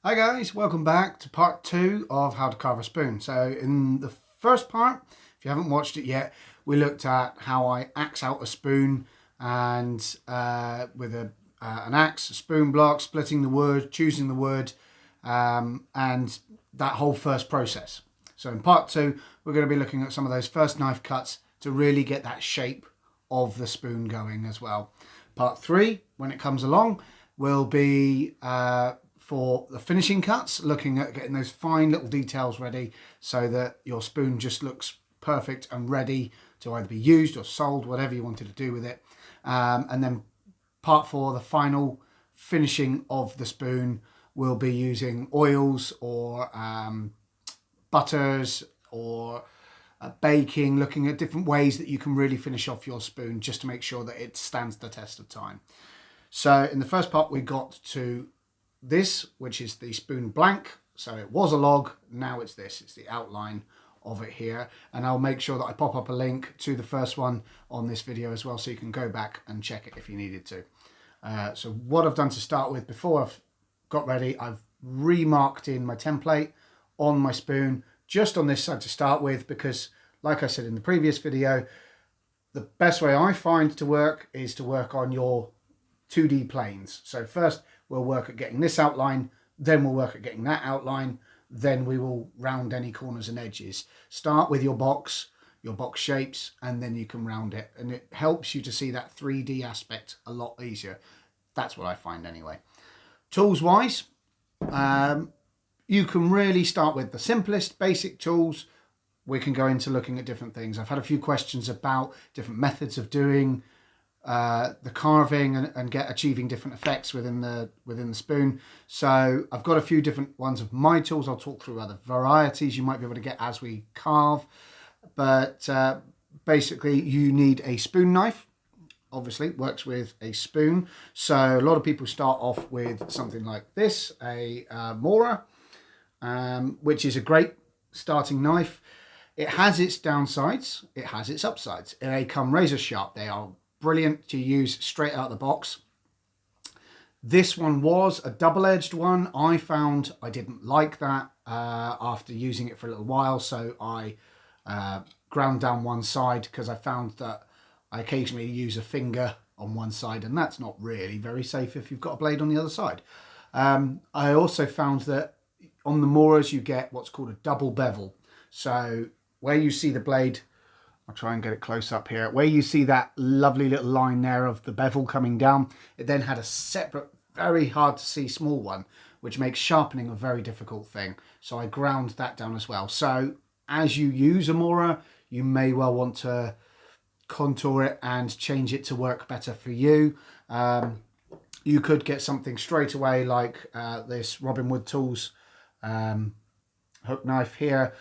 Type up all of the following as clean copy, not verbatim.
Hi guys, welcome back to part 2 of how to carve a spoon. So in the first part, if you haven't watched it yet, we looked at how I axe out a spoon and with an axe, a spoon block, splitting the wood, choosing the wood, and that whole first process. So in part 2, we're going to be looking at some of those first knife cuts to really get that shape of the spoon going as well. Part 3, when it comes along, will be for the finishing cuts, looking at getting those fine little details ready so that your spoon just looks perfect and ready to either be used or sold, whatever you wanted to do with it. And then part 4, the final finishing of the spoon, will be using oils or butters or baking, looking at different ways that you can really finish off your spoon just to make sure that it stands the test of time. So in the first part, we got to this, which is the spoon blank. So it was a log, now it's this, it's the outline of it here. And I'll make sure that I pop up a link to the first one on this video as well, so you can go back and check it if you needed to. So what I've done to start with, before I've got ready, I've remarked in my template on my spoon, just on this side to start with, because like I said in the previous video, the best way I find to work is to work on your 2D planes. So first we'll work at getting this outline, then we'll work at getting that outline, then we will round any corners and edges. Start with your box shapes, and then you can round it, and it helps you to see that 3D aspect a lot easier. That's what I find anyway. Tools wise, you can really start with the simplest basic tools. We can go into looking at different things. I've had a few questions about different methods of doing the carving and achieving different effects within the spoon. So I've got a few different ones of my tools. I'll talk through other varieties you might be able to get as we carve, but basically you need a spoon knife. Obviously works with a spoon, so a lot of people start off with something like this, a Mora, which is a great starting knife. It has its downsides, it has its upsides. They come razor sharp. They are brilliant to use straight out of the box. This one was a double-edged one. I found I didn't like that after using it for a little while, so I ground down one side, because I found that I occasionally use a finger on one side, and that's not really very safe if you've got a blade on the other side. I also found that on the Moras you get what's called a double bevel. So where you see the blade, I'll try and get it close up here, where you see that lovely little line there of the bevel coming down, it then had a separate, very hard to see small one, which makes sharpening a very difficult thing. So I ground that down as well. So as you use a Mora, you may well want to contour it and change it to work better for you. You could get something straight away like this Robin Wood Tools hook knife here.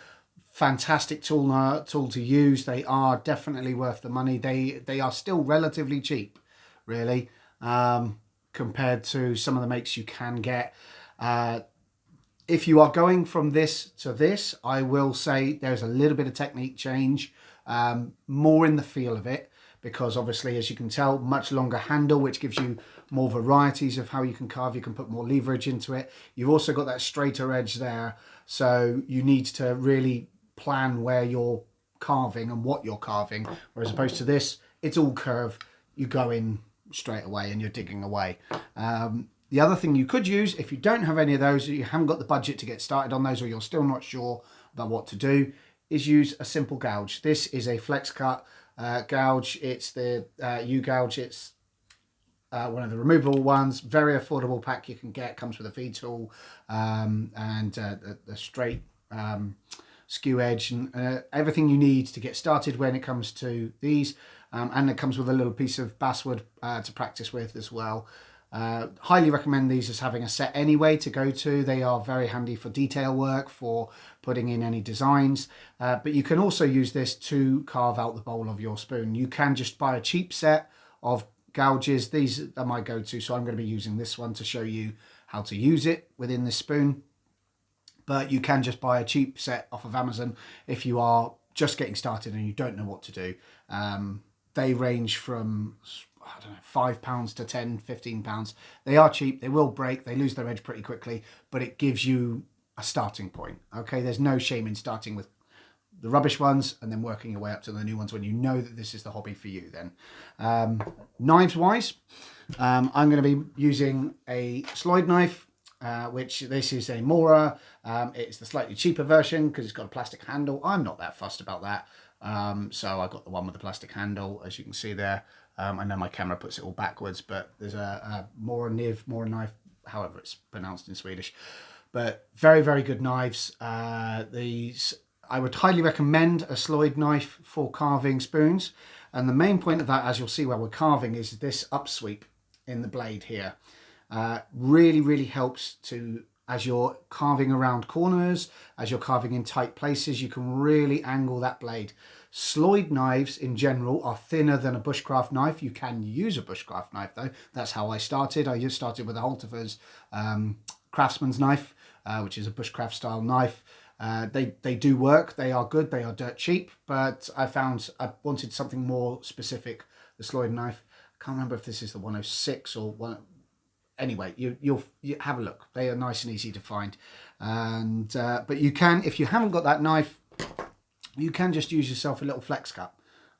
Fantastic tool to use. They are definitely worth the money. They are still relatively cheap, really, compared to some of the makes you can get. If you are going from this to this, I will say there's a little bit of technique change, more in the feel of it, because obviously, as you can tell, much longer handle, which gives you more varieties of how you can carve. You can put more leverage into it. You've also got that straighter edge there, so you need to really plan where you're carving and what you're carving, whereas opposed to this, it's all curve. You go in straight away and you're digging away. The other thing you could use, if you don't have any of those, or you haven't got the budget to get started on those, or you're still not sure about what to do, is use a simple gouge. This is a flex cut gouge. It's the U-gouge. It's one of the removable ones. Very affordable pack you can get. Comes with a feed tool and the straight skew edge and everything you need to get started when it comes to these. And it comes with a little piece of basswood to practice with as well. Highly recommend these as having a set anyway to go to. They are very handy for detail work, for putting in any designs, but you can also use this to carve out the bowl of your spoon. You can just buy a cheap set of gouges. These are my go-to, so I'm going to be using this one to show you how to use it within this spoon. But you can just buy a cheap set off of Amazon if you are just getting started and you don't know what to do. They range from I don't know, £5 to £10, £15. They are cheap. They will break. They lose their edge pretty quickly, but it gives you a starting point. Okay, there's no shame in starting with the rubbish ones and then working your way up to the new ones when you know that this is the hobby for you. Then knives wise, I'm going to be using a Sloyd knife, which this is a Mora. It's the slightly cheaper version because it's got a plastic handle. I'm not that fussed about that, so I got the one with the plastic handle, as you can see there. I know my camera puts it all backwards, but there's a Mora knife, however it's pronounced in Swedish. But very, very good knives. These I would highly recommend a Sloyd knife for carving spoons. And the main point of that, as you'll see while we're carving, is this upsweep in the blade here. Really, really helps to, as you're carving around corners, as you're carving in tight places, you can really angle that blade. Sloyd knives in general are thinner than a bushcraft knife. You can use a bushcraft knife though. That's how I started. I just started with a Holterfer's craftsman's knife, which is a bushcraft style knife. They do work. They are good. They are dirt cheap, but I found I wanted something more specific. The Sloyd knife. I can't remember if this is the 106 or one. Anyway, you have a look. They are nice and easy to find, and but you can, if you haven't got that knife, you can just use yourself a little flex cut.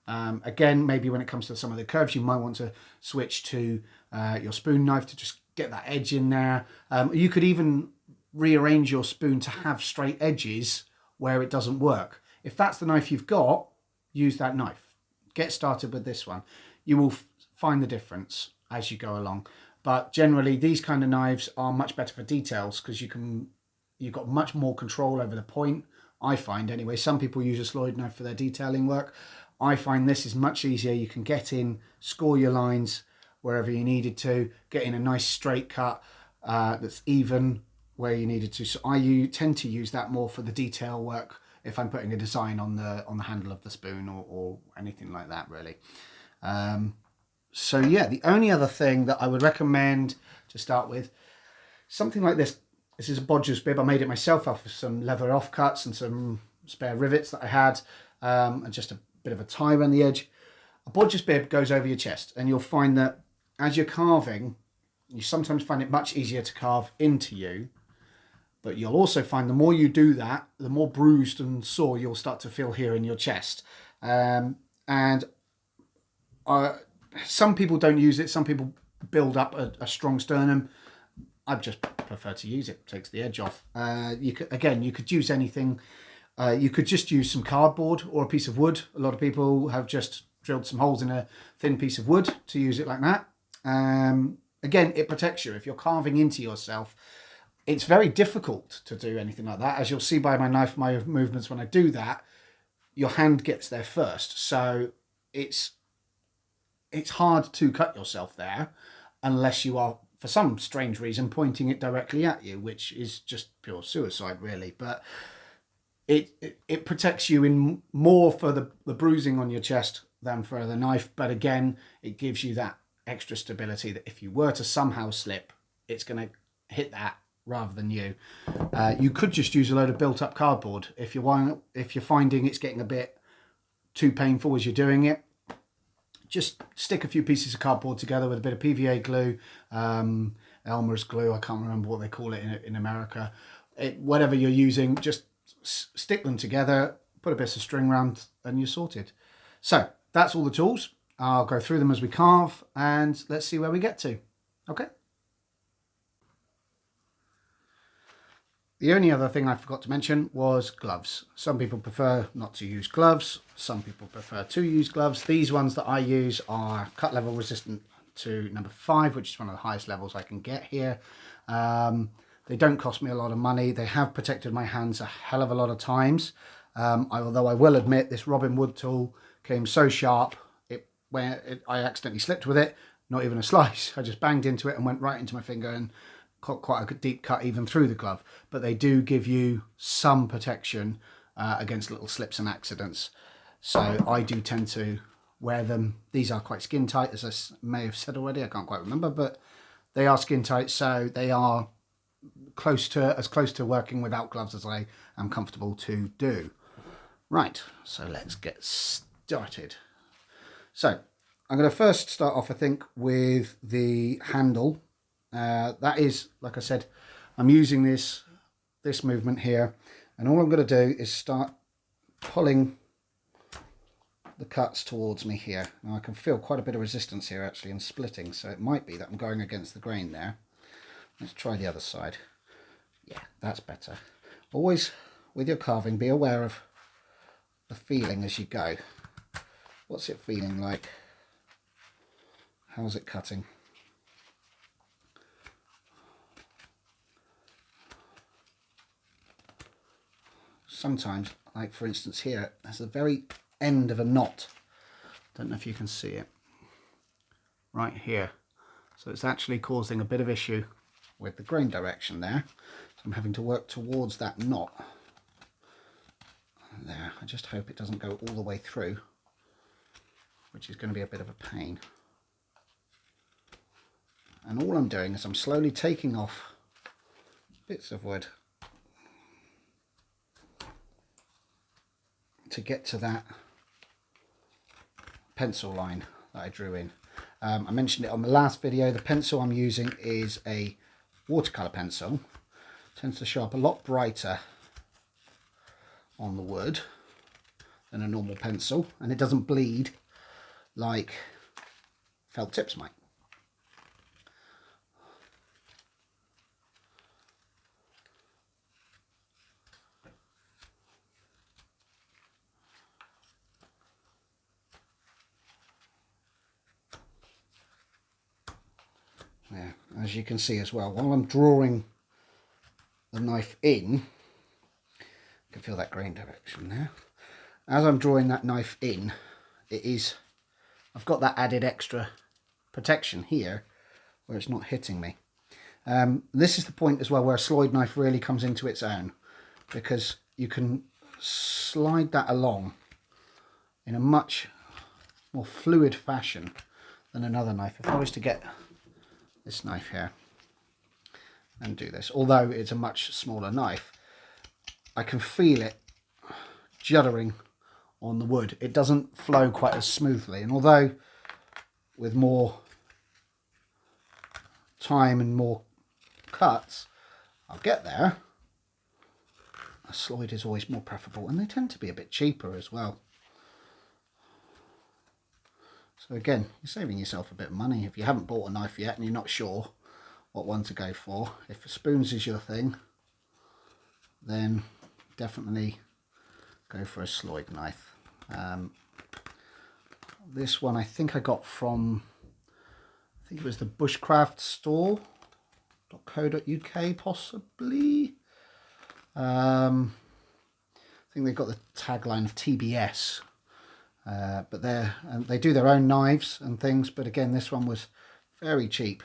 Again, maybe when it comes to some of the curves, you might want to switch to your spoon knife to just get that edge in there. You could even rearrange your spoon to have straight edges where it doesn't work. If that's the knife you've got, use that knife. Get started with this one. You will find the difference as you go along. But generally, these kind of knives are much better for details because you've got much more control over the point. I find anyway. Some people use a Sloyd knife for their detailing work. I find this is much easier. You can get in, score your lines wherever you needed to, get in a nice straight cut that's even where you needed to. So I tend to use that more for the detail work if I'm putting a design on the handle of the spoon or anything like that, really. So yeah, the only other thing that I would recommend to start with, something like this. This is a Gouges bib. I made it myself off of some leather offcuts and some spare rivets that I had, and just a bit of a tie around the edge. A Gouges bib goes over your chest, and you'll find that as you're carving, you sometimes find it much easier to carve into you, but you'll also find the more you do that, the more bruised and sore you'll start to feel here in your chest. Some people don't use it. Some people build up a strong sternum. I just prefer to use it. It takes the edge off. You could use anything. You could just use some cardboard or a piece of wood. A lot of people have just drilled some holes in a thin piece of wood to use it like that. Again, it protects you. If you're carving into yourself, it's very difficult to do anything like that. As you'll see by my knife, my movements when I do that, your hand gets there first. So it's hard to cut yourself there unless you are, for some strange reason, pointing it directly at you, which is just pure suicide, really. But it protects you in more for the bruising on your chest than for the knife. But again, it gives you that extra stability that if you were to somehow slip, it's going to hit that rather than you. You could just use a load of built-up cardboard if you're finding it's getting a bit too painful as you're doing it. Just stick a few pieces of cardboard together with a bit of PVA glue, Elmer's glue, I can't remember what they call it in America. Whatever you're using, just stick them together, put a bit of string around, and you're sorted. So that's all the tools. I'll go through them as we carve, and let's see where we get to. Okay. The only other thing I forgot to mention was gloves. Some people prefer not to use gloves. Some people prefer to use gloves. These ones that I use are cut level resistant to number 5, which is one of the highest levels I can get here. They don't cost me a lot of money. They have protected my hands a hell of a lot of times. Although I will admit this Robin Wood tool came so sharp, I accidentally slipped with it. Not even a slice. I just banged into it and went right into my finger and got quite a deep cut even through the glove. But they do give you some protection against little slips and accidents. So I do tend to wear them. These are quite skin tight, as I may have said already. I can't quite remember, but they are skin tight. So they are as close to working without gloves as I am comfortable to do. Right, so let's get started. So I'm going to first start off, I think, with the handle. That is, like I said, I'm using this movement here, and all I'm going to do is start pulling the cuts towards me here. Now I can feel quite a bit of resistance here actually and splitting, so it might be that I'm going against the grain there. Let's try the other side. Yeah, that's better. Always with your carving, be aware of the feeling as you go. What's it feeling like? How's it cutting? Sometimes, like for instance here, there's the very end of a knot. Don't know if you can see it. Right here. So it's actually causing a bit of issue with the grain direction there. So I'm having to work towards that knot. There, I just hope it doesn't go all the way through, which is going to be a bit of a pain. And all I'm doing is I'm slowly taking off bits of wood to get to that pencil line that I drew in. I mentioned it on the last video. The pencil I'm using is a watercolour pencil. It tends to show up a lot brighter on the wood than a normal pencil, and it doesn't bleed like felt tips might. Yeah, as you can see as well, while I'm drawing the knife in, you can feel that grain direction there. As I'm drawing that knife in, I've got that added extra protection here where it's not hitting me. This is the point as well where a slide knife really comes into its own, because you can slide that along in a much more fluid fashion than another knife. If I was to get this knife here and do this, although it's a much smaller knife, I can feel it juddering on the wood. It doesn't flow quite as smoothly, and although with more time and more cuts I'll get there, a slide is always more preferable, and they tend to be a bit cheaper as well. So again, you're saving yourself a bit of money if you haven't bought a knife yet and you're not sure what one to go for. If spoons is your thing, then definitely go for a slide knife. This one I think I got from, I think it was the bushcraft store.co.uk possibly. I think they've got the tagline of TBS. But they do their own knives and things, but again this one was very cheap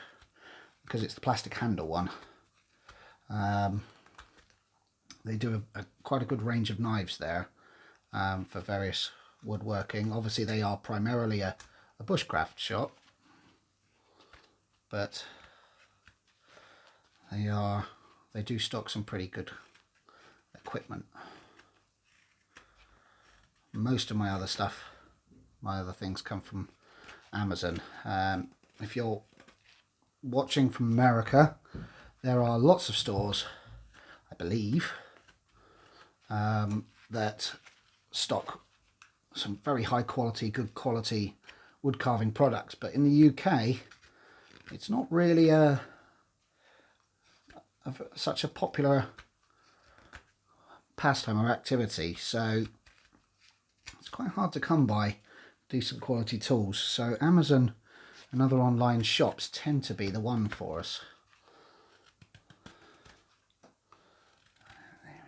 because it's the plastic handle one. They do quite a good range of knives there for various woodworking. Obviously they are primarily a bushcraft shop, but they do stock some pretty good equipment. Most of my other stuff, my other things come from Amazon. If you're watching from America, there are lots of stores, I believe, that stock some very high quality, good quality wood carving products. But in the UK, it's not really such a popular pastime or activity. So it's quite hard to come by decent quality tools. So Amazon and other online shops tend to be the one for us. There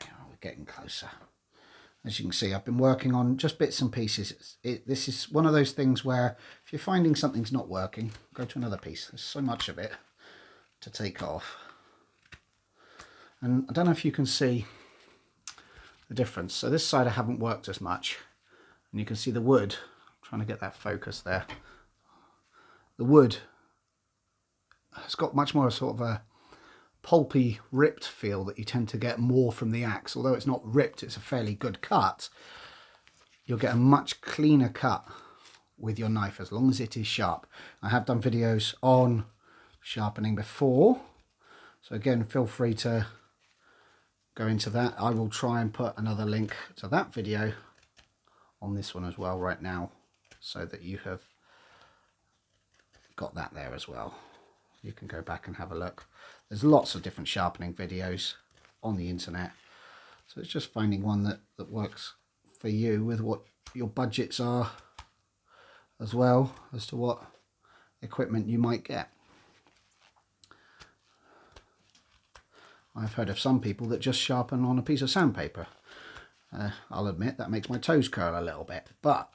we are, we're getting closer. As you can see, I've been working on just bits and pieces. This is one of those things where if you're finding something's not working, go to another piece. There's so much of it to take off. And I don't know if you can see the difference. So this side I haven't worked as much. And you can see the wood, I'm trying to get that focus there. The wood has got much more sort of a pulpy, ripped feel that you tend to get more from the axe. Although it's not ripped, it's a fairly good cut. You'll get a much cleaner cut with your knife as long as it is sharp. I have done videos on sharpening before, so again, feel free to go into that. I will try and put another link to that video on this one as well right now, so that you have got that there as well. You can go back and have a look. There's lots of different sharpening videos on the internet, so it's just finding one that works for you with what your budgets are, as well as to what equipment you might get. I've heard of some people that just sharpen on a piece of sandpaper. I'll admit that makes my toes curl a little bit, but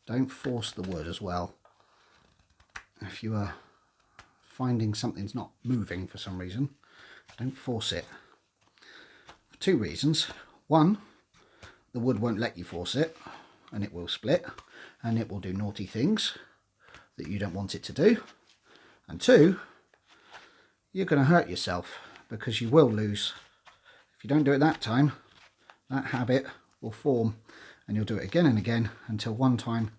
don't force the wood as well. If you are finding something's not moving for some reason, don't force it. For two reasons. One, the wood won't let you force it, and it will split, and it will do naughty things that you don't want it to do. And two, you're going to hurt yourself, because you will lose. If you don't do it that time, that habit will form, and you'll do it again and again until one time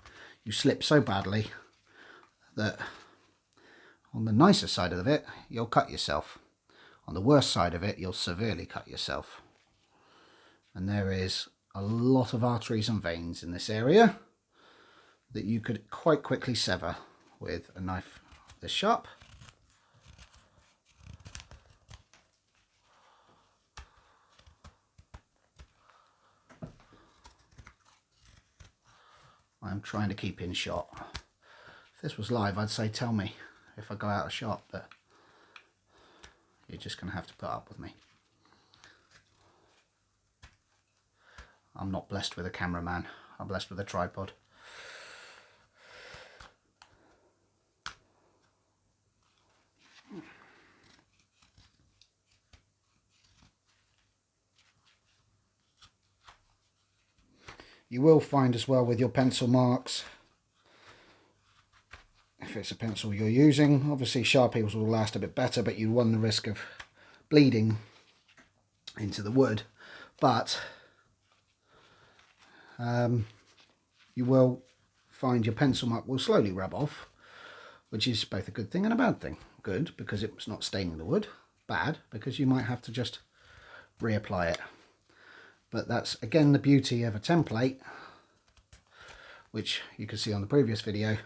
you slip so badly that on the nicer side of it, you'll cut yourself. On the worst side of it, you'll severely cut yourself. And there is a lot of arteries and veins in this area that you could quite quickly sever with a knife this sharp. I'm trying to keep in shot. If this was live, I'd say tell me if I go out of shot, but you're just going to have to put up with me. I'm not blessed with a cameraman, I'm blessed with a tripod. You will find as well with your pencil marks, if it's a pencil you're using, obviously Sharpies will last a bit better, but you run the risk of bleeding into the wood. But you will find your pencil mark will slowly rub off, which is both a good thing and a bad thing. Good, because it's not staining the wood. Bad, because you might have to just reapply it. But that's again the beauty of a template, which you can see on the previous video,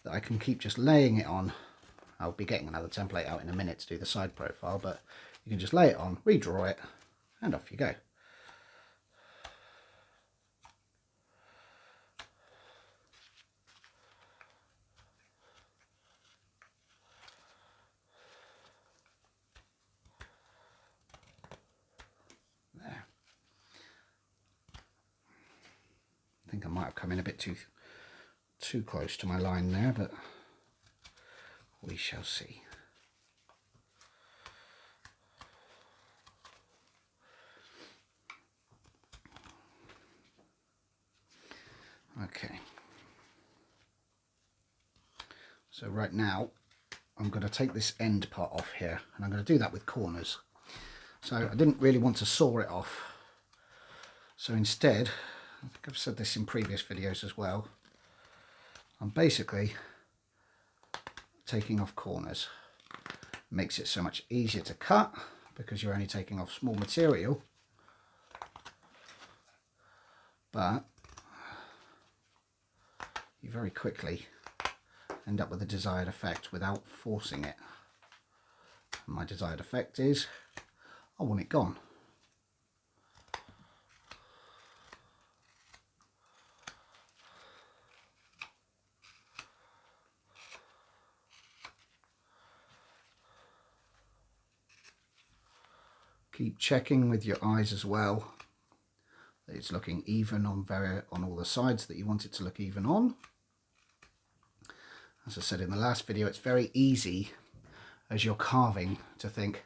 that I can keep just laying it on. I'll be getting another template out in a minute to do the side profile, but you can just lay it on, redraw it, and off you go. There. I think I might have come in a bit too close to my line there, but we shall see. Okay, so right now I'm going to take this end part off here, and I'm going to do that with corners. So I didn't really want to saw it off, so instead, I think I've said this in previous videos as well, I'm basically taking off corners. Makes it so much easier to cut because you're only taking off small material, but you very quickly end up with the desired effect without forcing it. And my desired effect is I want it gone. Keep checking with your eyes as well that it's looking even on all the sides that you want it to look even on. As I said in the last video, it's very easy as you're carving to think,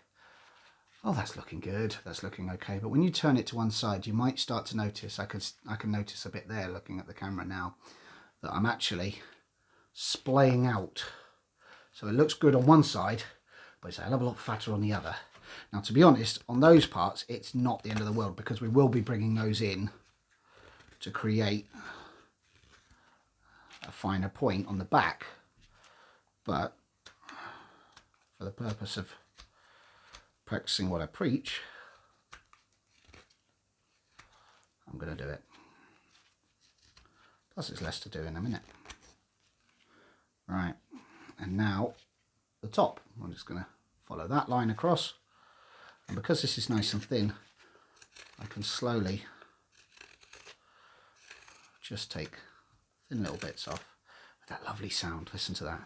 oh, that's looking good, that's looking okay. But when you turn it to one side, you might start to notice, I can notice a bit there looking at the camera now, that I'm actually splaying out. So it looks good on one side, but it's a hell of a lot fatter on the other. Now, to be honest, on those parts, it's not the end of the world, because we will be bringing those in to create a finer point on the back. But for the purpose of practicing what I preach, I'm going to do it. Plus it's less to do in a minute. Right, and now the top. I'm just going to follow that line across, and because this is nice and thin, I can slowly just take thin little bits off. With that lovely sound, listen to that.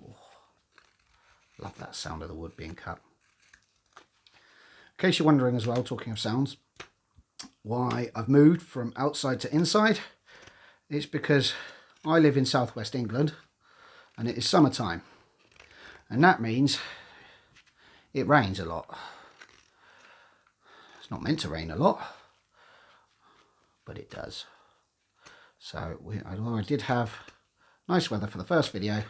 Oh, love that sound of the wood being cut. In case you're wondering as well, talking of sounds, why I've moved from outside to inside, it's because I live in southwest England and it is summertime, and that means it rains a lot. It's not meant to rain a lot, but it does. So although I did have nice weather for the first video,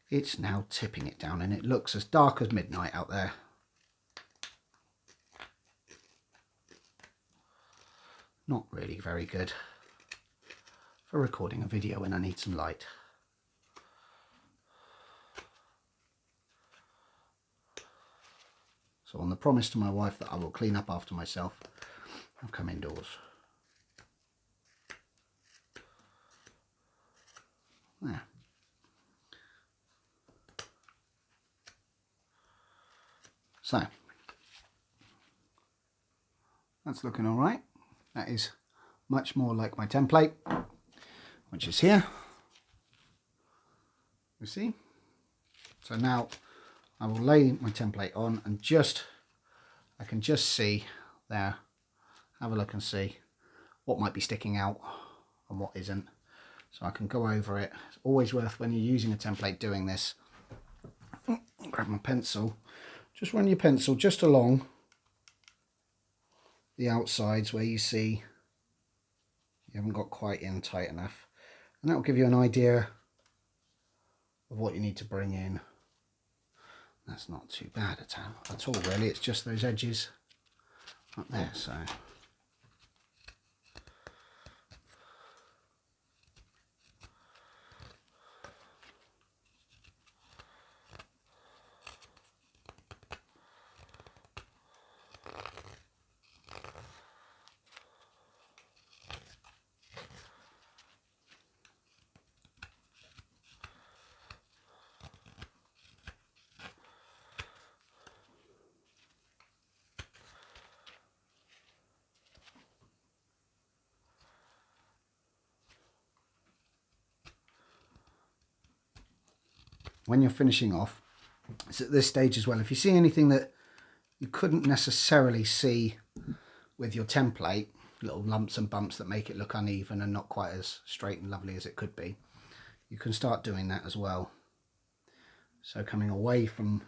it's now tipping it down and it looks as dark as midnight out there. Not really very good for recording a video when I need some light. So on the promise to my wife that I will clean up after myself, I've come indoors. There. So, that's looking all right. That is much more like my template, which is here. You see? So now I will lay my template on and I can just see there, have a look and see what might be sticking out and what isn't. So I can go over it. It's always worth, when you're using a template, doing this. Grab my pencil. Just run your pencil just along the outsides where you see you haven't got quite in tight enough, and that will give you an idea of what you need to bring in. That's not too bad at all really, it's just those edges up there. So when you're finishing off, it's at this stage as well, if you see anything that you couldn't necessarily see with your template, little lumps and bumps that make it look uneven and not quite as straight and lovely as it could be, you can start doing that as well. So coming away from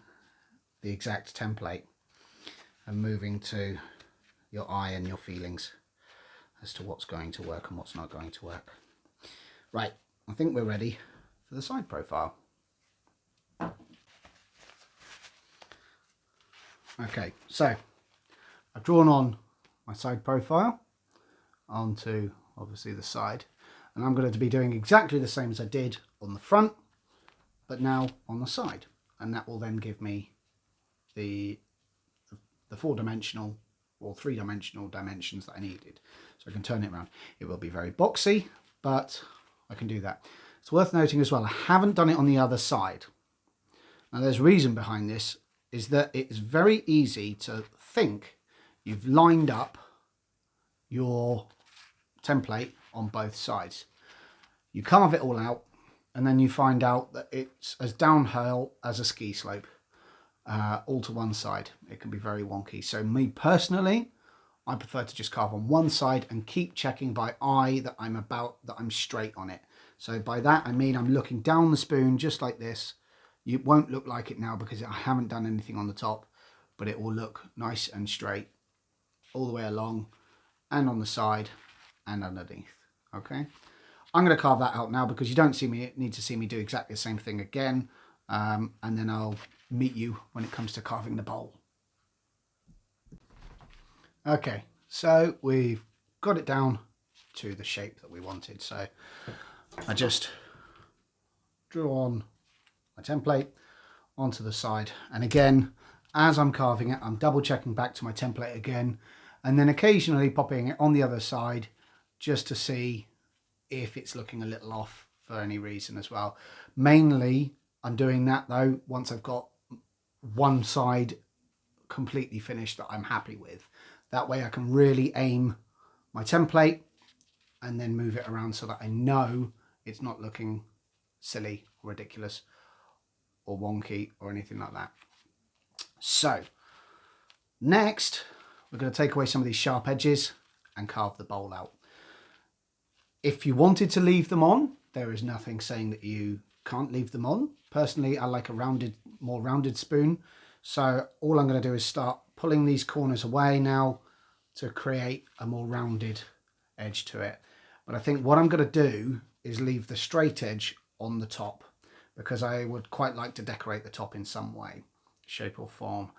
the exact template and moving to your eye and your feelings as to what's going to work and what's not going to work. Right, I think we're ready for the side profile. Okay, so I've drawn on my side profile onto obviously the side, and I'm going to be doing exactly the same as I did on the front, but now on the side, and that will then give me the four-dimensional or three-dimensional dimensions that I needed. So I can turn it around. It will be very boxy, but I can do that. It's worth noting as well, I haven't done it on the other side. Now there's a reason behind this, is that it's very easy to think you've lined up your template on both sides. You carve it all out and then you find out that it's as downhill as a ski slope, all to one side. It can be very wonky. So me personally, I prefer to just carve on one side and keep checking by eye that I'm straight on it. So by that I mean I'm looking down the spoon just like this. It won't look like it now because I haven't done anything on the top. but it will look nice and straight all the way along and on the side and underneath. Okay, I'm going to carve that out now because you don't need to see me do exactly the same thing again, and then I'll meet you when it comes to carving the bowl. Okay, so we've got it down to the shape that we wanted. So I just drew on my template onto the side, and again, as I'm carving it, I'm double checking back to my template again, and then occasionally popping it on the other side just to see if it's looking a little off for any reason as well. Mainly I'm doing that though once I've got one side completely finished that I'm happy with. That way I can really aim my template and then move it around so that I know it's not looking silly or ridiculous or wonky or anything like that. So next we're going to take away some of these sharp edges and carve the bowl out. If you wanted to leave them on, there is nothing saying that you can't leave them on. Personally, I like a more rounded spoon. So all I'm going to do is start pulling these corners away now to create a more rounded edge to it. But I think what I'm going to do is leave the straight edge on the top because I would quite like to decorate the top in some way, shape or form.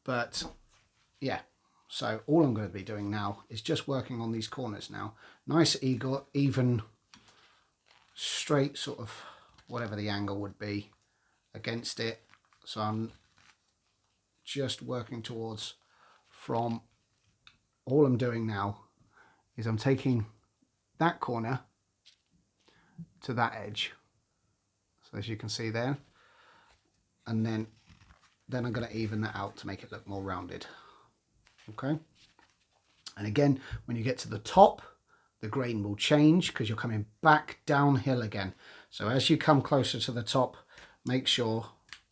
But yeah, so all I'm going to be doing now is just working on these corners now. Nice, even, straight, sort of whatever the angle would be against it. So I'm just working towards from, all I'm doing now is I'm taking that corner to that edge. So as you can see there, and then I'm going to even that out to make it look more rounded. Okay, and again, when you get to the top, the grain will change because you're coming back downhill again. So as you come closer to the top, make sure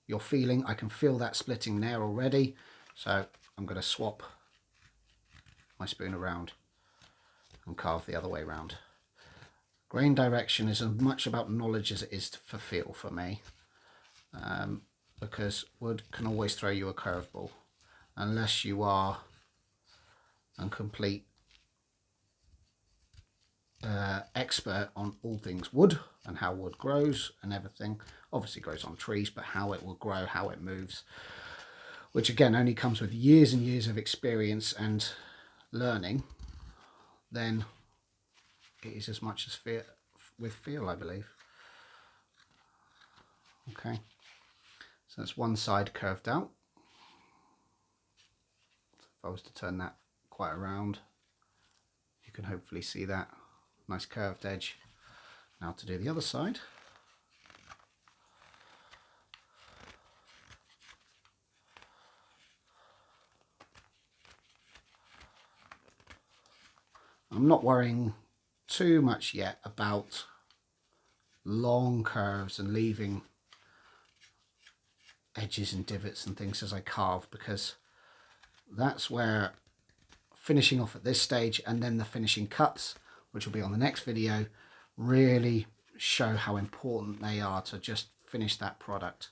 you're feeling, I can feel that splitting there already. So I'm going to swap my spoon around and carve the other way around. Grain direction is as much about knowledge as it is for feel for me, because wood can always throw you a curveball unless you are a complete expert on all things wood and how wood grows and everything. Obviously grows on trees, but how it will grow, how it moves, which again only comes with years and years of experience and learning, then it is as much as with feel, I believe. Okay, so that's one side curved out. If I was to turn that quite around, you can hopefully see that nice curved edge. Now to do the other side. I'm not worrying too much yet about long curves and leaving edges and divots and things as I carve, because that's where finishing off at this stage and then the finishing cuts, which will be on the next video, really show how important they are to just finish that product.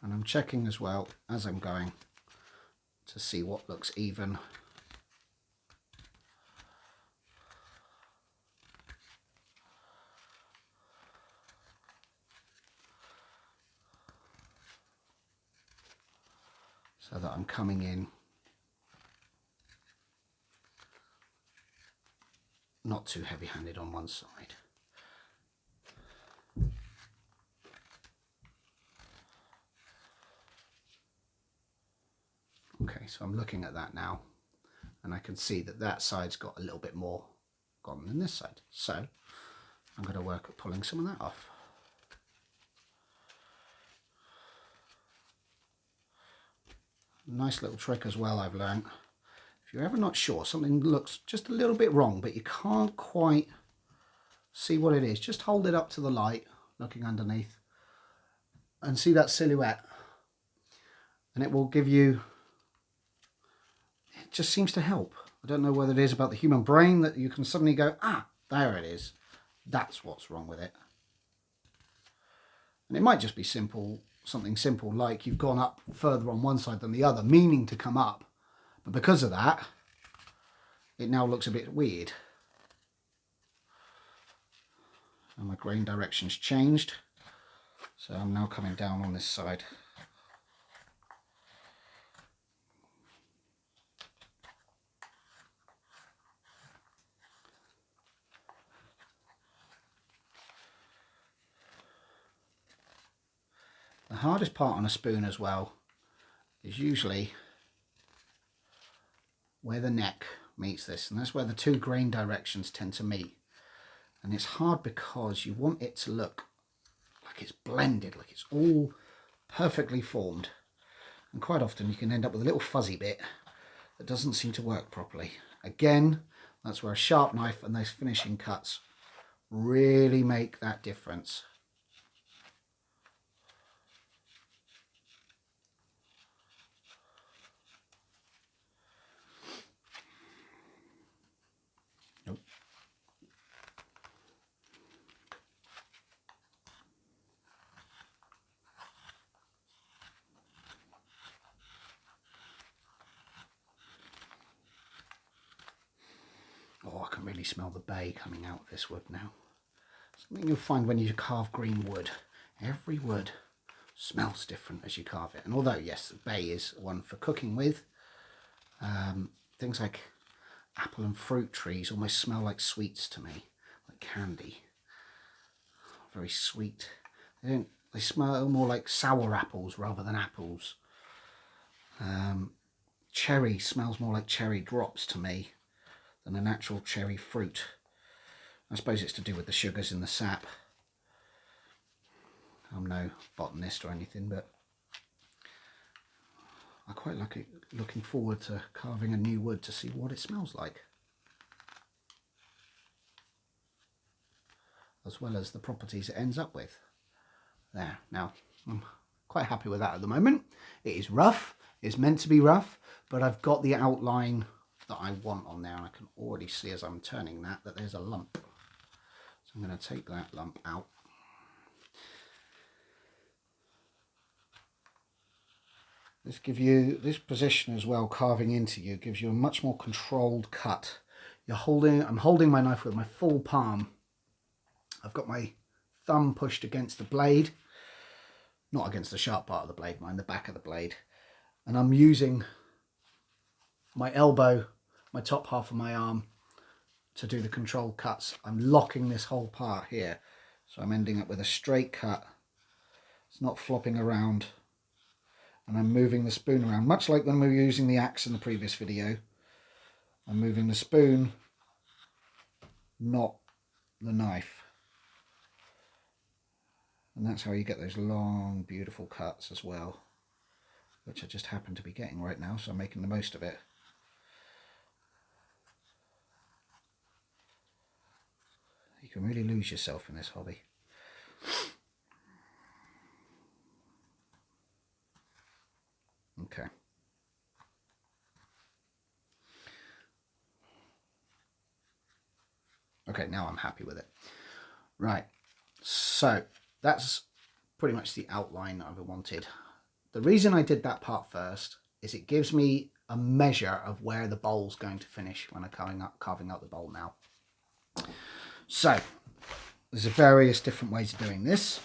And I'm checking as well as I'm going to see what looks even. So that I'm coming in not too heavy-handed on one side. Okay, so I'm looking at that now, and I can see that that side's got a little bit more gone than this side. So I'm going to work at pulling some of that off. Nice little trick as well I've learned. If you're ever not sure, something looks just a little bit wrong, but you can't quite see what it is, just hold it up to the light, looking underneath, and see that silhouette. and it will give you, it just seems to help. I don't know whether it is about the human brain that you can suddenly go, ah, there it is. That's what's wrong with it. And it might just be simple, something simple like you've gone up further on one side than the other, meaning to come up. But because of that, it now looks a bit weird. And my grain direction's changed. So I'm now coming down on this side. The hardest part on a spoon as well is usually where the neck meets this, and that's where the two grain directions tend to meet. And it's hard because you want it to look like it's blended, like it's all perfectly formed. And quite often you can end up with a little fuzzy bit that doesn't seem to work properly. Again, that's where a sharp knife and those finishing cuts really make that difference. Nope. Oh, I can really smell the bay coming out of this wood now. Something you'll find when you carve green wood. Every wood smells different as you carve it. And although, yes, the bay is one for cooking with, things like apple and fruit trees almost smell like sweets to me, like candy. Very sweet. They smell more like sour apples rather than apples. Cherry smells more like cherry drops to me than an actual cherry fruit. I suppose it's to do with the sugars in the sap. I'm no botanist or anything, but I quite like it, looking forward to carving a new wood to see what it smells like, as well as the properties it ends up with. There, now I'm quite happy with that at the moment. It is rough, it's meant to be rough, but I've got the outline that I want on there, and I can already see as I'm turning that there's a lump. So I'm going to take that lump out. This position as well, carving into you, gives you a much more controlled cut. I'm holding my knife with my full palm. I've got my thumb pushed against the blade, not against the sharp part of the blade, mind the back of the blade. And I'm using my elbow, my top half of my arm, to do the controlled cuts. I'm locking this whole part here. So I'm ending up with a straight cut. It's not flopping around. And I'm moving the spoon around, much like when we were using the axe in the previous video. I'm moving the spoon, not the knife. And that's how you get those long, beautiful cuts as well, which I just happen to be getting right now, so I'm making the most of it. You can really lose yourself in this hobby. Okay. Okay, now I'm happy with it. Right, so that's pretty much the outline I've wanted. The reason I did that part first is it gives me a measure of where the bowl's going to finish when I'm carving up the bowl now. So, there's various different ways of doing this.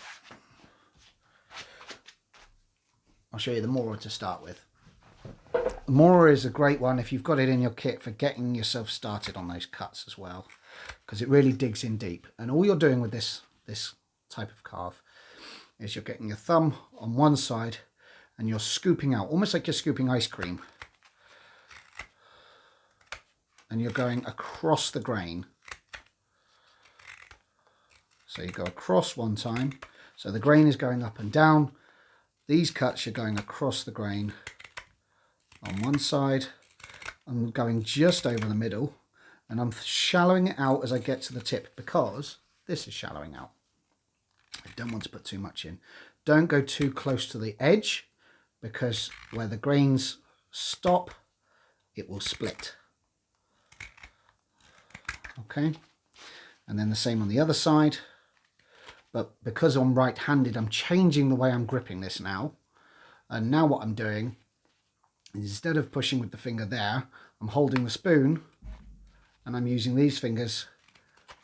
I'll show you the Mora to start with. The Mora is a great one if you've got it in your kit for getting yourself started on those cuts as well, because it really digs in deep. And all you're doing with this type of carve is you're getting your thumb on one side and you're scooping out, almost like you're scooping ice cream. And you're going across the grain. So you go across one time, so the grain is going up and down. These cuts you're going across the grain on one side. I'm going just over the middle, and I'm shallowing it out as I get to the tip because this is shallowing out. I don't want to put too much in. Don't go too close to the edge because where the grains stop, it will split. Okay, and then the same on the other side. But because I'm right-handed, I'm changing the way I'm gripping this now. And now what I'm doing is, instead of pushing with the finger there, I'm holding the spoon and I'm using these fingers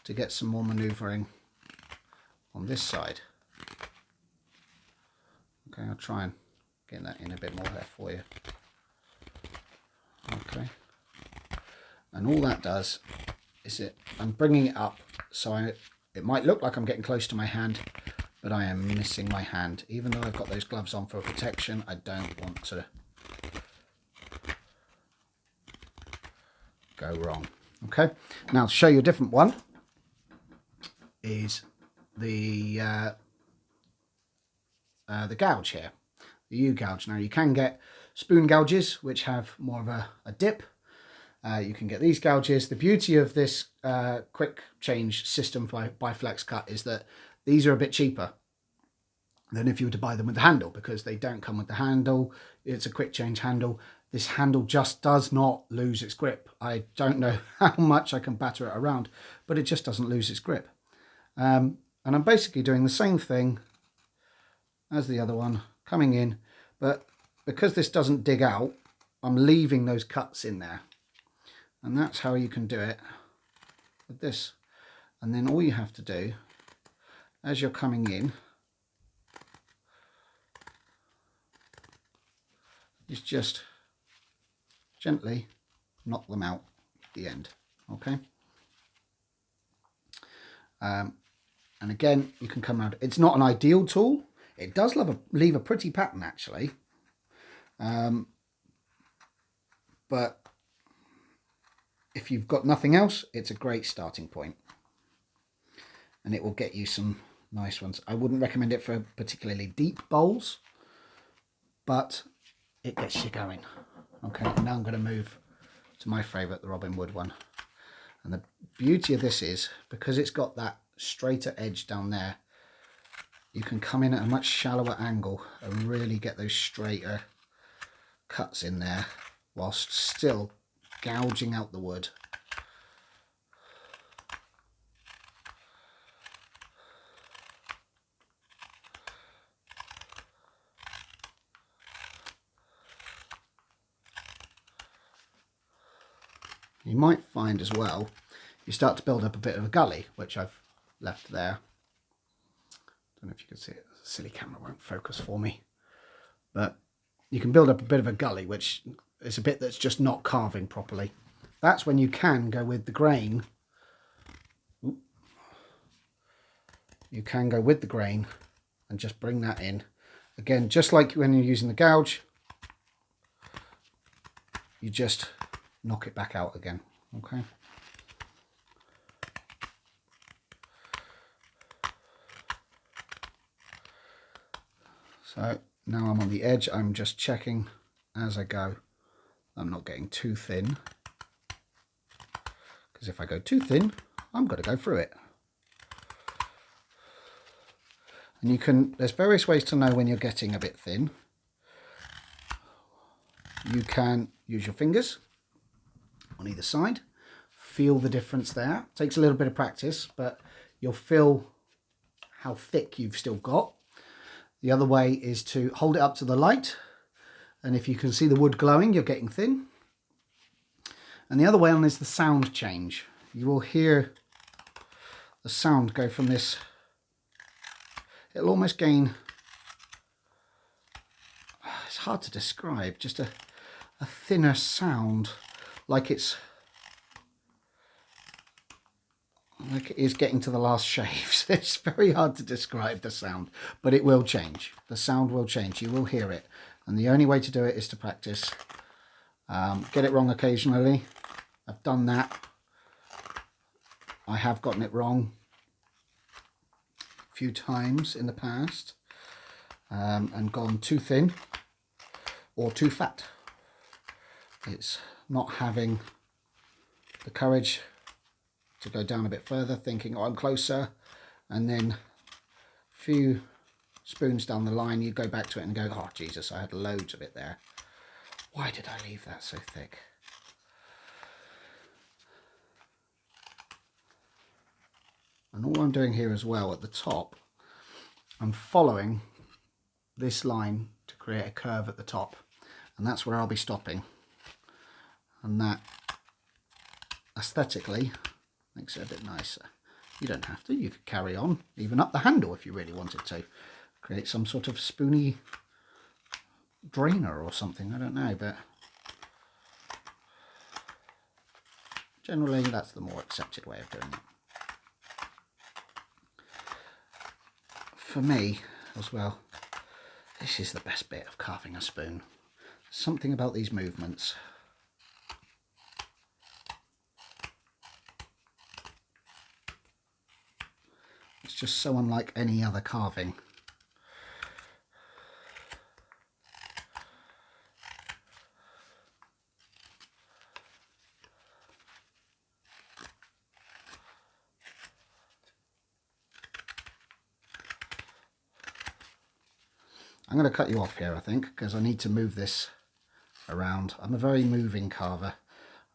to get some more manoeuvring on this side. Okay, I'll try and get that in a bit more there for you. Okay, and all that does is I'm bringing it up so it might look like I'm getting close to my hand, but I am missing my hand. Even though I've got those gloves on for protection, I don't want to go wrong. Okay, now to show you a different one is the gouge here, the U gouge. Now you can get spoon gouges which have more of a dip. You can get these gouges. The beauty of this quick change system by Flex Cut is that these are a bit cheaper than if you were to buy them with the handle, because they don't come with the handle. It's a quick change handle. This handle just does not lose its grip. I don't know how much I can batter it around, but it just doesn't lose its grip. And I'm basically doing the same thing as the other one, coming in, but because this doesn't dig out, I'm leaving those cuts in there. And that's how you can do it with this. And then all you have to do, as you're coming in, is just gently knock them out at the end. Okay. And again, you can come around. It's not an ideal tool. It does leave a pretty pattern actually. But if you've got nothing else, it's a great starting point. And it will get you some nice ones. I wouldn't recommend it for particularly deep bowls, but it gets you going. Okay, and now I'm going to move to my favourite, the Robin Wood one. And the beauty of this is, because it's got that straighter edge down there, you can come in at a much shallower angle and really get those straighter cuts in there whilst still gouging out the wood. You might find as well, you start to build up a bit of a gully, which I've left there. Don't know if you can see it, the silly camera won't focus for me. But you can build up a bit of a gully, which is a bit that's just not carving properly. That's when you can go with the grain. You can go with the grain and just bring that in. Again, just like when you're using the gouge, you just knock it back out again. Okay. So now I'm on the edge. I'm just checking as I go. I'm not getting too thin, because if I go too thin, I'm going to go through it. And there's various ways to know when you're getting a bit thin. You can use your fingers on either side, feel the difference there. It takes a little bit of practice, but you'll feel how thick you've still got. The other way is to hold it up to the light, and if you can see the wood glowing, you're getting thin. And the other way on is the sound change. You will hear the sound go from this, it'll almost gain, it's hard to describe, just a thinner sound, like it is getting to the last shaves. It's very hard to describe the sound, but it will change. The sound will change. You will hear it. And the only way to do it is to practice. Get it wrong occasionally. I've done that. I have gotten it wrong a few times in the past and gone too thin or too fat. It's not having the courage to go down a bit further, thinking, oh, I'm closer, and then a few spoons down the line, you go back to it and go, oh Jesus, I had loads of it there. Why did I leave that so thick? And all I'm doing here as well at the top, I'm following this line to create a curve at the top, and that's where I'll be stopping. And that aesthetically makes it a bit nicer. You don't have to, you could carry on, even up the handle if you really wanted to. Create some sort of spoony drainer or something, I don't know, but generally that's the more accepted way of doing it. For me as well, this is the best bit of carving a spoon. Something about these movements. It's just so unlike any other carving. I'm going to cut you off here, I think, because I need to move this around. I'm a very moving carver.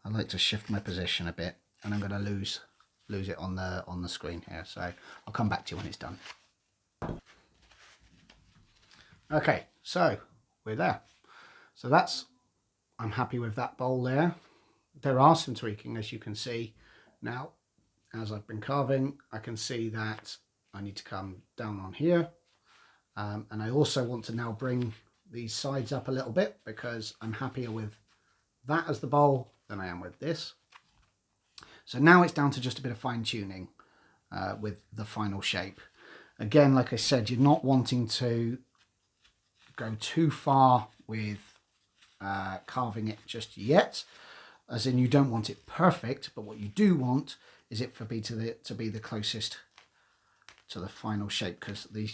I like to shift my position a bit, and I'm going to lose it on the screen here. So I'll come back to you when it's done. Okay, so we're there. So I'm happy with that bowl there. There are some tweaking, as you can see. Now, as I've been carving, I can see that I need to come down on here. And I also want to now bring these sides up a little bit because I'm happier with that as the bowl than I am with this. So now it's down to just a bit of fine tuning with the final shape. Again, like I said, you're not wanting to go too far with carving it just yet, as in you don't want it perfect, but what you do want is it to be the closest to the final shape, because the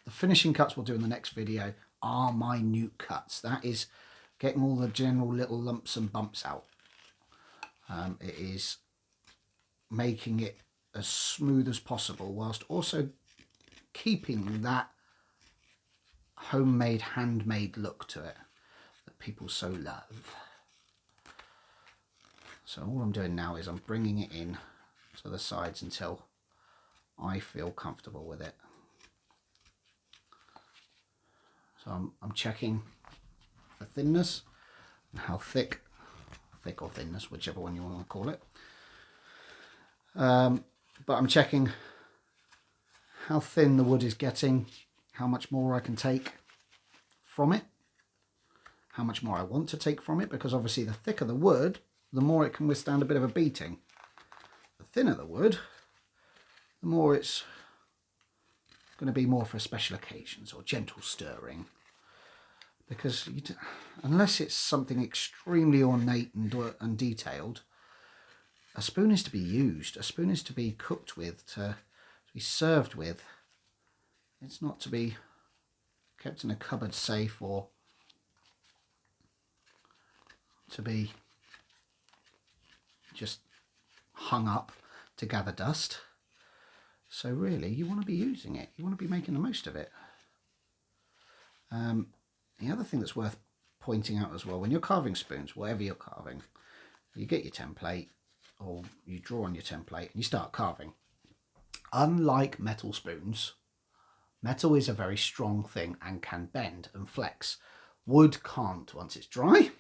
finishing cuts we'll do in the next video are minute cuts. That is getting all the general little lumps and bumps out. It is making it as smooth as possible whilst also keeping that homemade, handmade look to it that people so love. So all I'm doing now is I'm bringing it in to the sides until I feel comfortable with it. So I'm checking for thinness and how thick or thinness, whichever one you want to call it. But I'm checking how thin the wood is getting, how much more I can take from it, how much more I want to take from it, because obviously the thicker the wood, the more it can withstand a bit of a beating. The thinner the wood, the more it's going to be more for special occasions or gentle stirring. Because unless it's something extremely ornate and detailed, a spoon is to be used. A spoon is to be cooked with, to be served with. It's not to be kept in a cupboard safe or to be just hung up to gather dust. So really, you want to be using it. You want to be making the most of it. The other thing that's worth pointing out as well, when you're carving spoons, whatever you're carving, you get your template or you draw on your template and you start carving. Unlike metal spoons, metal is a very strong thing and can bend and flex. Wood can't once it's dry,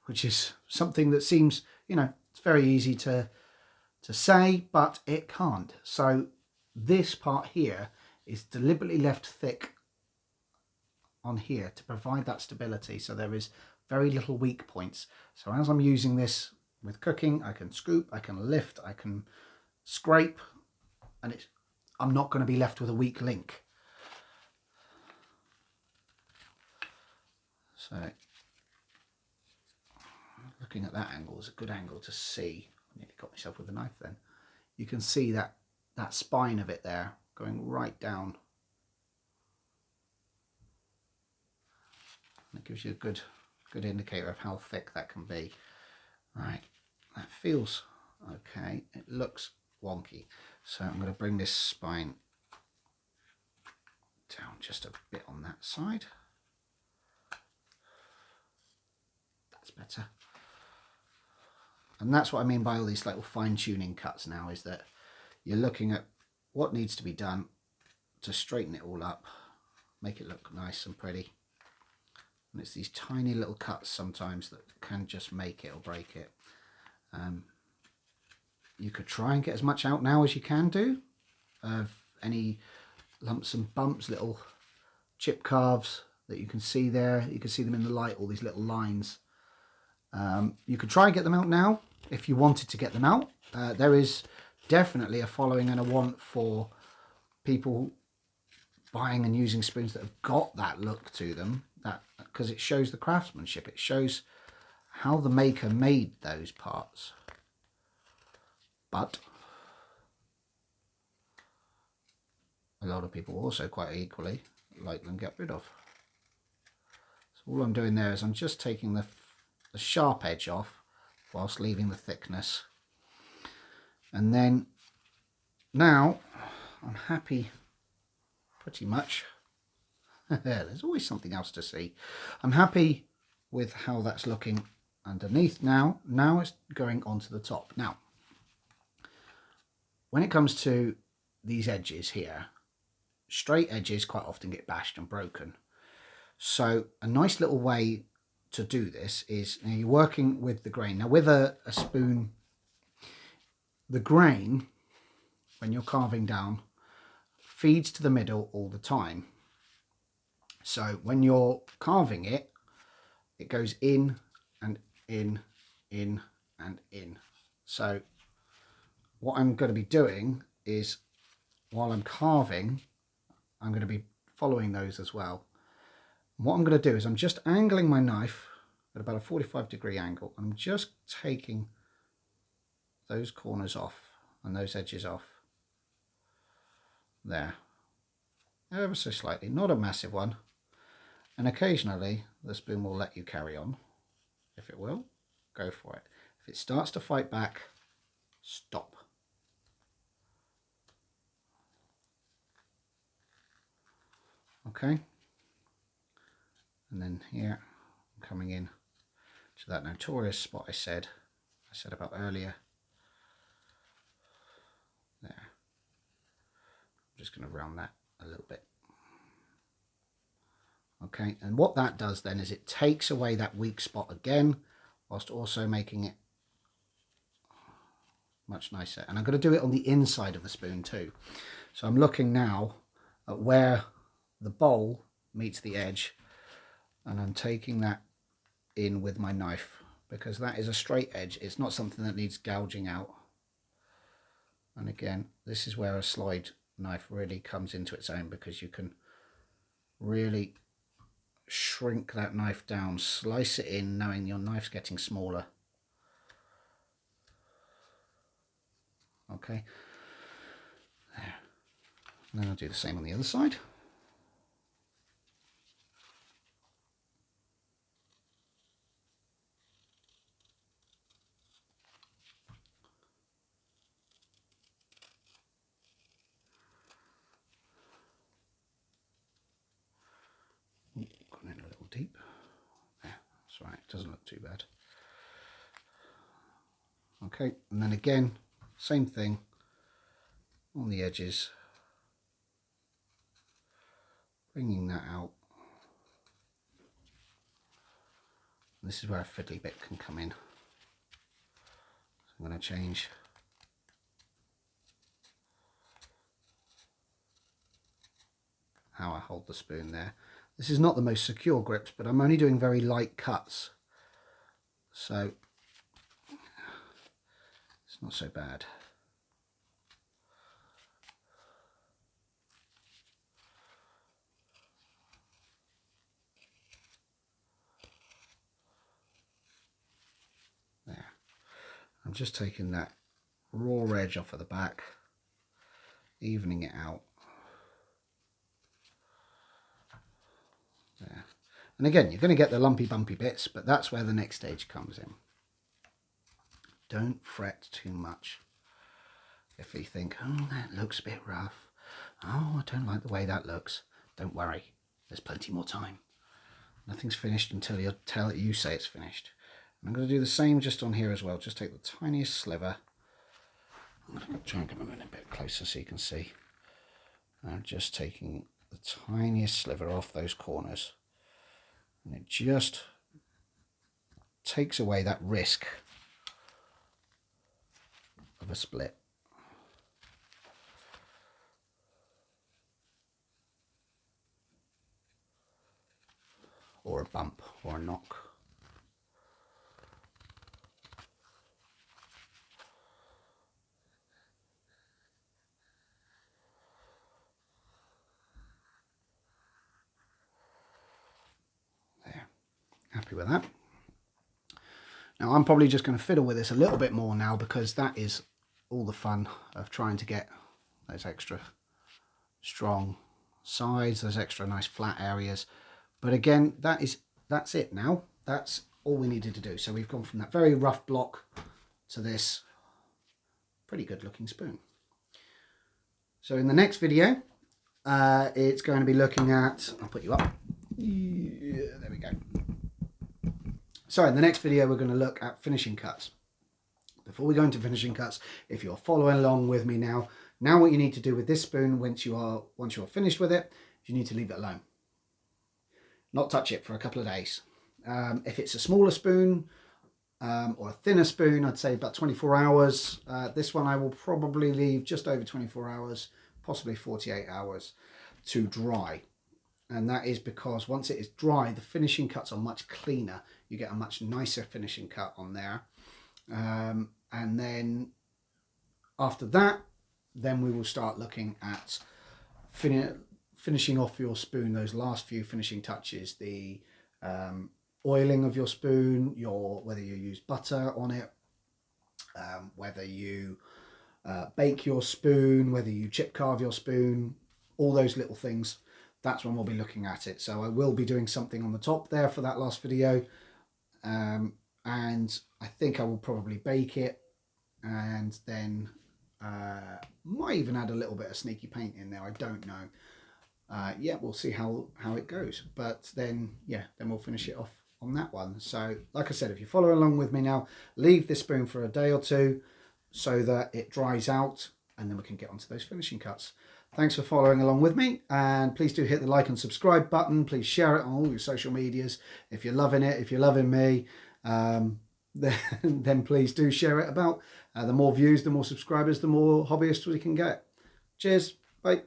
which is something that seems, it's very easy to say, but it can't. So this part here is deliberately left thick on here to provide that stability, so there is very little weak points. So as I'm using this with cooking, I can scoop, I can lift, I can scrape, and I'm not going to be left with a weak link. So looking at that angle is a good angle to see. I nearly got myself with a knife then. You can see that spine of it there going right down. It gives you a good indicator of how thick that can be. Right, that feels okay. It looks wonky. So I'm going to bring this spine down just a bit on that side. That's better. And that's what I mean by all these little fine-tuning cuts now, is that you're looking at what needs to be done to straighten it all up, make it look nice and pretty. And it's these tiny little cuts sometimes that can just make it or break it. You could try and get as much out now as you can do of any lumps and bumps, little chip carves that you can see there. You can see them in the light, all these little lines. You could try and get them out now if you wanted to get them out. There is definitely a following and a want for people buying and using spoons that have got that look to them, that because it shows the craftsmanship, it shows how the maker made those parts. But a lot of people also quite equally like them get rid of. So all I'm doing there is I'm just taking the sharp edge off whilst leaving the thickness. And then now I'm happy pretty much. There's always something else to see. I'm happy with how that's looking underneath now. Now it's going onto the top. Now, when it comes to these edges here, straight edges quite often get bashed and broken. So a nice little way to do this is, you're working with the grain. Now with a spoon, the grain, when you're carving down, feeds to the middle all the time. So when you're carving it, it goes in and in and in. So what I'm going to be doing is, while I'm carving, I'm going to be following those as well. And what I'm going to do is I'm just angling my knife at about a 45-degree angle. I'm just taking those corners off and those edges off. There. Ever so slightly, not a massive one. And occasionally the spoon will let you carry on. If it will, go for it. If it starts to fight back, stop. Okay. And then here, I'm coming in to that notorious spot I said about earlier. There. I'm just going to round that a little bit. Okay, and what that does then is it takes away that weak spot again, whilst also making it much nicer. And I'm going to do it on the inside of the spoon too. So I'm looking now at where the bowl meets the edge, and I'm taking that in with my knife, because that is a straight edge. It's not something that needs gouging out. And again, this is where a slide knife really comes into its own, because you can really shrink that knife down, slice it in, knowing your knife's getting smaller. Okay, there. And then I'll do the same on the other side. Gone in a little deep. There, that's right, it doesn't look too bad. Okay, and then again, same thing on the edges, bringing that out. This is where a fiddly bit can come in. So I'm going to change how I hold the spoon there. This is not the most secure grips, but I'm only doing very light cuts, so it's not so bad. There. I'm just taking that raw edge off of the back, evening it out. There. And again, you're going to get the lumpy bumpy bits, but that's where the next stage comes in. Don't fret too much. If you think, oh, that looks a bit rough, oh, I don't like the way that looks, don't worry, there's plenty more time. Nothing's finished until you say it's finished. And I'm going to do the same just on here as well. Just take the tiniest sliver. I'm going to try and come in a bit closer so you can see. I'm just taking the tiniest sliver off those corners. And it just takes away that risk of a split. Or a bump or a knock. There, happy with that. Now I'm probably just going to fiddle with this a little bit more now, because that is all the fun of trying to get those extra strong sides, those extra nice flat areas. But again, that's it now. That's all we needed to do. So we've gone from that very rough block to this pretty good looking spoon. So in the next video, it's going to be looking at, I'll put you up. Yeah, there we go. So in the next video, we're going to look at finishing cuts. Before we go into finishing cuts, if you're following along with me now what you need to do with this spoon once you're finished with it, you need to leave it alone. Not touch it for a couple of days. If it's a smaller spoon or a thinner spoon, I'd say about 24 hours. This one I will probably leave just over 24 hours, possibly 48 hours to dry. And that is because once it is dry, the finishing cuts are much cleaner. You get a much nicer finishing cut on there. And then after that, then we will start looking at finishing off your spoon, those last few finishing touches, the oiling of your spoon, whether you use butter on it, whether you bake your spoon, whether you chip carve your spoon, all those little things. That's when we'll be looking at it. So I will be doing something on the top there for that last video. And I think I will probably bake it, and then might even add a little bit of sneaky paint in there. I don't know. Yeah, we'll see how it goes. But then, yeah, then we'll finish it off on that one. So like I said, if you follow along with me now, leave this spoon for a day or two so that it dries out, and then we can get onto those finishing cuts. Thanks for following along with me, and please do hit the like and subscribe button. Please share it on all your social medias if you're loving it, if you're loving me. Then please do share it about. The more views, the more subscribers, the more hobbyists we can get. Cheers. Bye.